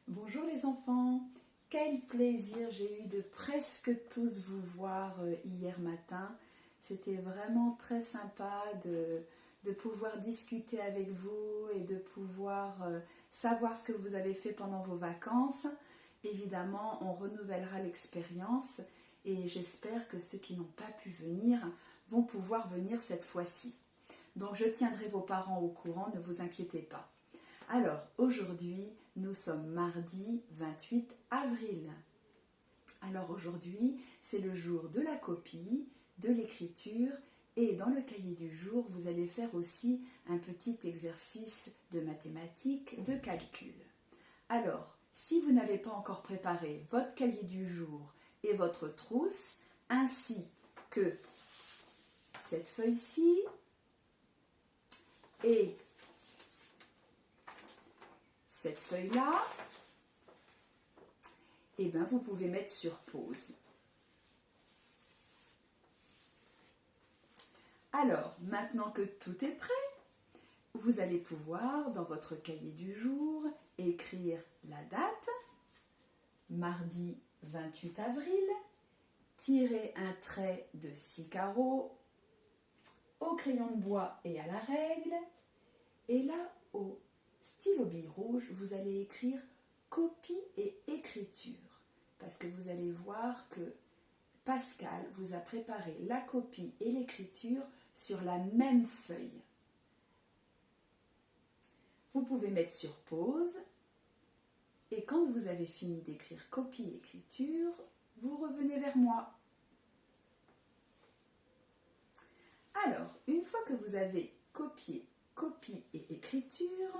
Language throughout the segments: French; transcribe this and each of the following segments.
Bonjour les enfants, quel plaisir j'ai eu de presque tous vous voir hier matin. C'était vraiment très sympa de pouvoir discuter avec vous et de pouvoir savoir ce que vous avez fait pendant vos vacances. Évidemment, on renouvellera l'expérience et j'espère que ceux qui n'ont pas pu venir vont pouvoir venir cette fois-ci. Donc je tiendrai vos parents au courant, ne vous inquiétez pas. Alors, aujourd'hui, nous sommes mardi 28 avril. Alors aujourd'hui, c'est le jour de la copie, de l'écriture et dans le cahier du jour, vous allez faire aussi un petit exercice de mathématiques, de calcul. Alors, si vous n'avez pas encore préparé votre cahier du jour et votre trousse, ainsi que cette feuille-ci et cette feuille-là, eh bien, vous pouvez mettre sur pause. Alors, maintenant que tout est prêt, vous allez pouvoir, dans votre cahier du jour, écrire la date, mardi 28 avril, tirer un trait de 6 carreaux, au crayon de bois et à la règle, et là, au stylo bille rouge, vous allez écrire copie et écriture. Parce que vous allez voir que Pascal vous a préparé la copie et l'écriture sur la même feuille. Vous pouvez mettre sur pause et quand vous avez fini d'écrire copie et écriture, vous revenez vers moi. Alors, une fois que vous avez copié, copie et écriture,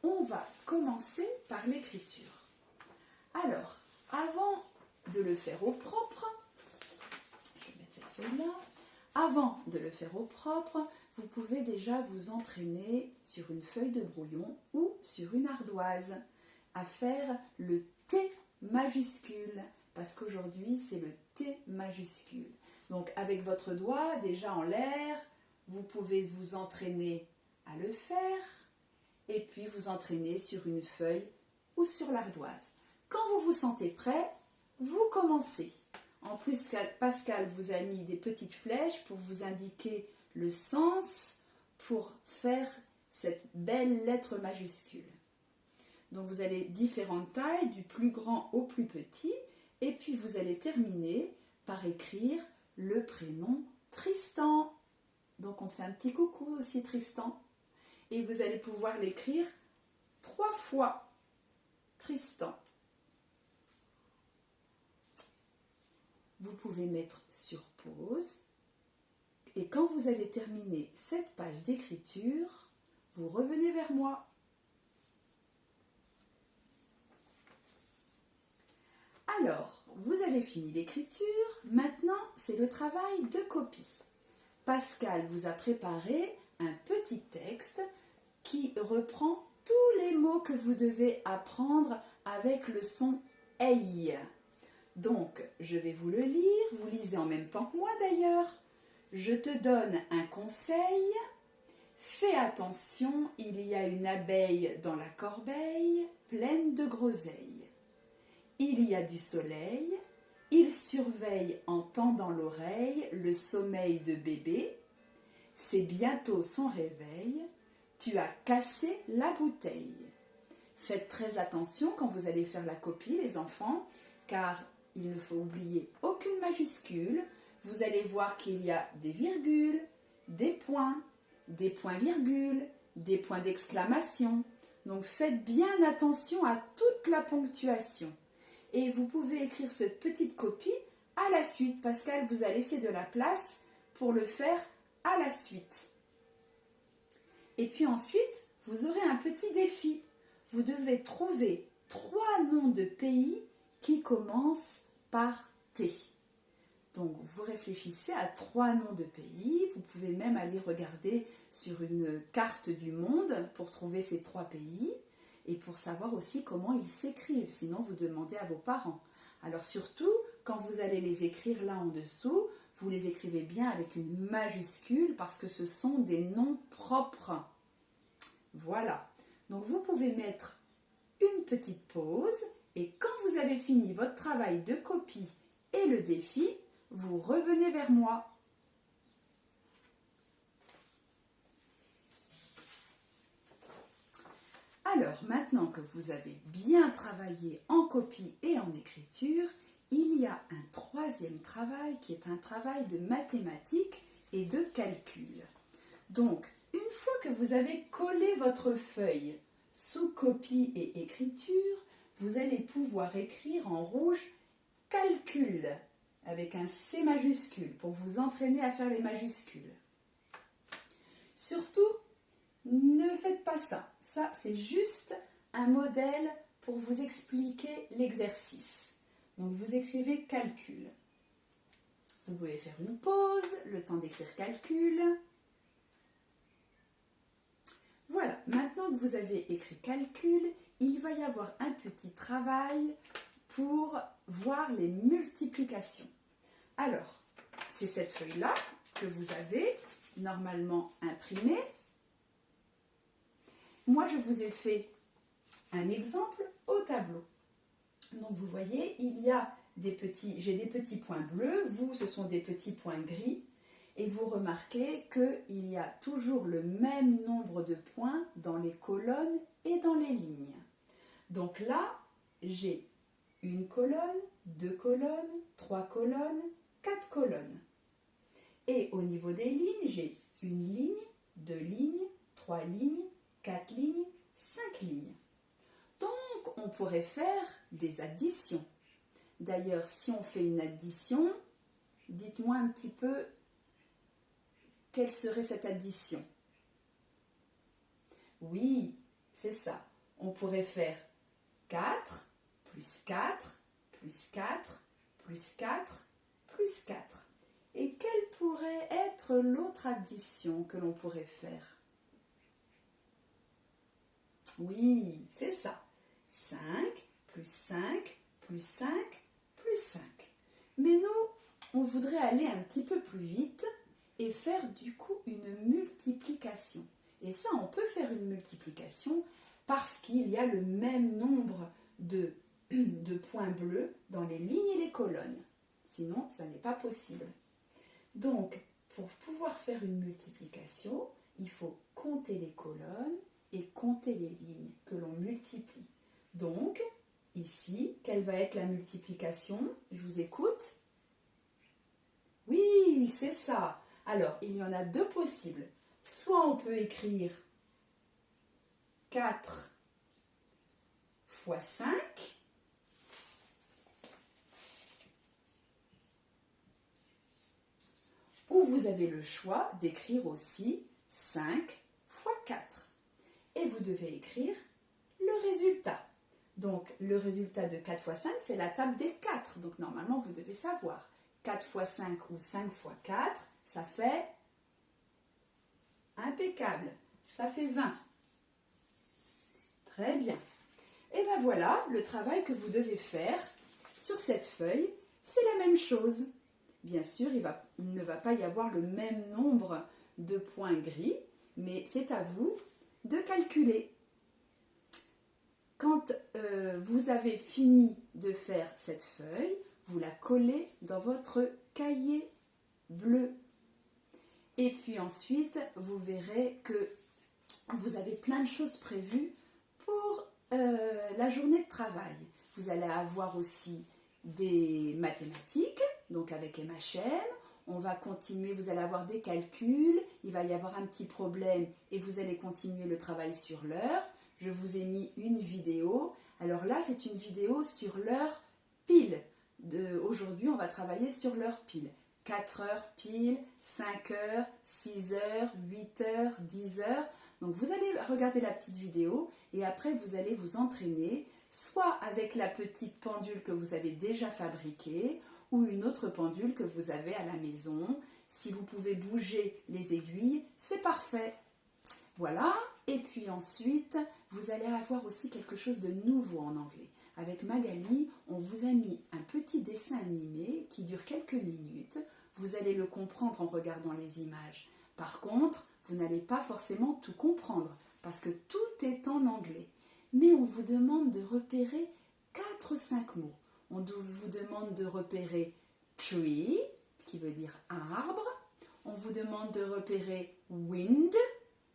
on va commencer par l'écriture. Alors, avant de le faire au propre, je vais mettre cette feuille-là, avant de le faire au propre, vous pouvez déjà vous entraîner sur une feuille de brouillon ou sur une ardoise à faire le T majuscule, parce qu'aujourd'hui c'est le T majuscule. Donc avec votre doigt déjà en l'air, vous pouvez vous entraîner à le faire et puis vous entraîner sur une feuille ou sur l'ardoise. Quand vous vous sentez prêt, vous commencez. En plus, Pascal vous a mis des petites flèches pour vous indiquer le sens pour faire cette belle lettre majuscule. Donc vous avez différentes tailles, du plus grand au plus petit, et puis vous allez terminer par écrire le prénom Tristan. Donc on te fait un petit coucou aussi Tristan. Et vous allez pouvoir l'écrire 3 fois. Tristan. Vous pouvez mettre sur pause. Et quand vous avez terminé cette page d'écriture, vous revenez vers moi. Alors, vous avez fini l'écriture. Maintenant, c'est le travail de copie. Pascal vous a préparé un petit texte qui reprend tous les mots que vous devez apprendre avec le son « EI ». Donc, je vais vous le lire, vous lisez en même temps que moi d'ailleurs. Je te donne un conseil. Fais attention, il y a une abeille dans la corbeille pleine de groseilles. Il y a du soleil, il surveille en tendant l'oreille le sommeil de bébé. C'est bientôt son réveil, tu as cassé la bouteille. Faites très attention quand vous allez faire la copie, les enfants, car il ne faut oublier aucune majuscule. Vous allez voir qu'il y a des virgules, des points-virgules, des points d'exclamation. Donc faites bien attention à toute la ponctuation. Et vous pouvez écrire cette petite copie à la suite. Pascal vous a laissé de la place pour le faire à la suite. Et puis ensuite, vous aurez un petit défi. Vous devez trouver 3 noms de pays qui commencent par T. Donc vous réfléchissez à 3 noms de pays. Vous pouvez même aller regarder sur une carte du monde pour trouver ces 3 pays et pour savoir aussi comment ils s'écrivent. Sinon, vous demandez à vos parents. Alors surtout, quand vous allez les écrire là en dessous, vous les écrivez bien avec une majuscule parce que ce sont des noms propres. Voilà. Donc vous pouvez mettre une petite pause et quand vous avez fini votre travail de copie et le défi, vous revenez vers moi. Alors, maintenant que vous avez bien travaillé en copie et en écriture, il y a un troisième travail qui est un travail de mathématiques et de calcul. Donc, une fois que vous avez collé votre feuille sous copie et écriture, vous allez pouvoir écrire en rouge « calcul » avec un C majuscule pour vous entraîner à faire les majuscules. Surtout, ne faites pas ça. Ça, c'est juste un modèle pour vous expliquer l'exercice. Donc, vous écrivez « calcul ». Vous pouvez faire une pause, le temps d'écrire « calcul ». Voilà, maintenant que vous avez écrit calcul, il va y avoir un petit travail pour voir les multiplications. Alors, c'est cette feuille-là que vous avez normalement imprimée. Moi, je vous ai fait un exemple au tableau. Donc, vous voyez, j'ai des petits points bleus, vous, ce sont des petits points gris. Et vous remarquez qu'il y a toujours le même nombre de points dans les colonnes et dans les lignes. Donc là, j'ai une colonne, 2 colonnes, 3 colonnes, 4 colonnes. Et au niveau des lignes, j'ai une ligne, 2 lignes, 3 lignes, 4 lignes, 5 lignes. Donc, on pourrait faire des additions. D'ailleurs, si on fait une addition, dites-moi un petit peu quelle serait cette addition? Oui, c'est ça. On pourrait faire 4 plus 4 plus 4 plus 4 plus 4. Et quelle pourrait être l'autre addition que l'on pourrait faire? Oui, c'est ça. 5 plus 5 plus 5 plus 5. Mais nous, on voudrait aller un petit peu plus vite et faire du coup une multiplication. Et ça, on peut faire une multiplication parce qu'il y a le même nombre de points bleus dans les lignes et les colonnes. Sinon, ça n'est pas possible. Donc, pour pouvoir faire une multiplication, il faut compter les colonnes et compter les lignes que l'on multiplie. Donc, ici, quelle va être la multiplication? Je vous écoute. Oui, c'est ça. Alors, il y en a deux possibles. Soit on peut écrire 4 fois 5, ou vous avez le choix d'écrire aussi 5 fois 4. Et vous devez écrire le résultat. Donc, le résultat de 4 fois 5, c'est la table des 4. Donc, normalement, vous devez savoir. 4 fois 5 ou 5 fois 4, ça fait impeccable. Ça fait 20. Très bien. Et bien voilà, le travail que vous devez faire sur cette feuille, c'est la même chose. Bien sûr, il ne va pas y avoir le même nombre de points gris, mais c'est à vous de calculer. Quand vous avez fini de faire cette feuille, vous la collez dans votre cahier bleu. Et puis ensuite, vous verrez que vous avez plein de choses prévues pour la journée de travail. Vous allez avoir aussi des mathématiques, donc avec MHM. On va continuer, vous allez avoir des calculs, il va y avoir un petit problème et vous allez continuer le travail sur l'heure. Je vous ai mis une vidéo. Alors là, c'est une vidéo sur l'heure pile. Aujourd'hui, on va travailler sur l'heure pile. 4 heures pile, 5 heures, 6 heures, 8 heures, 10 heures. Donc vous allez regarder la petite vidéo et après vous allez vous entraîner soit avec la petite pendule que vous avez déjà fabriquée ou une autre pendule que vous avez à la maison. Si vous pouvez bouger les aiguilles, c'est parfait. Voilà, et puis ensuite, vous allez avoir aussi quelque chose de nouveau en anglais. Avec Magali, on vous a mis un petit dessin animé qui dure quelques minutes. Vous allez le comprendre en regardant les images. Par contre, vous n'allez pas forcément tout comprendre parce que tout est en anglais. mais on vous demande de repérer 4 ou 5 mots. On vous demande de repérer tree, qui veut dire arbre. On vous demande de repérer wind,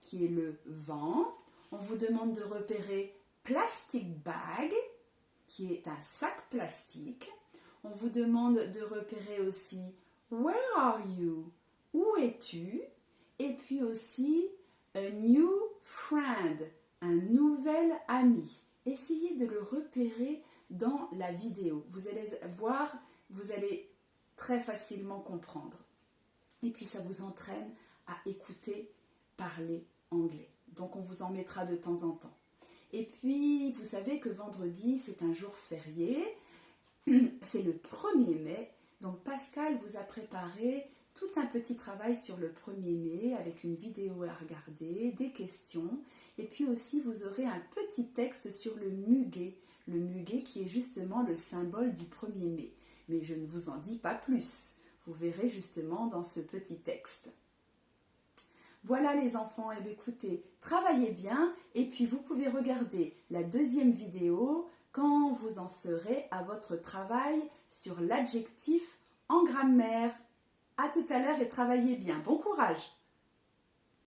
qui est le vent. On vous demande de repérer plastic bag, qui est un sac plastique. On vous demande de repérer aussi where are you, où es-tu? Et puis aussi a new friend, un nouvel ami. Essayez de le repérer dans la vidéo. Vous allez voir, vous allez très facilement comprendre. Et puis ça vous entraîne à écouter, parler anglais. Donc on vous en mettra de temps en temps. Et puis vous savez que vendredi c'est un jour férié, c'est le 1er mai. Donc Pascal vous a préparé tout un petit travail sur le 1er mai avec une vidéo à regarder, des questions. Et puis aussi vous aurez un petit texte sur le muguet qui est justement le symbole du 1er mai. Mais je ne vous en dis pas plus. Vous verrez justement dans ce petit texte. Voilà les enfants, et bien écoutez, travaillez bien et puis vous pouvez regarder la deuxième vidéo quand vous en serez à votre travail sur l'adjectif en grammaire. À tout à l'heure et travaillez bien. Bon courage!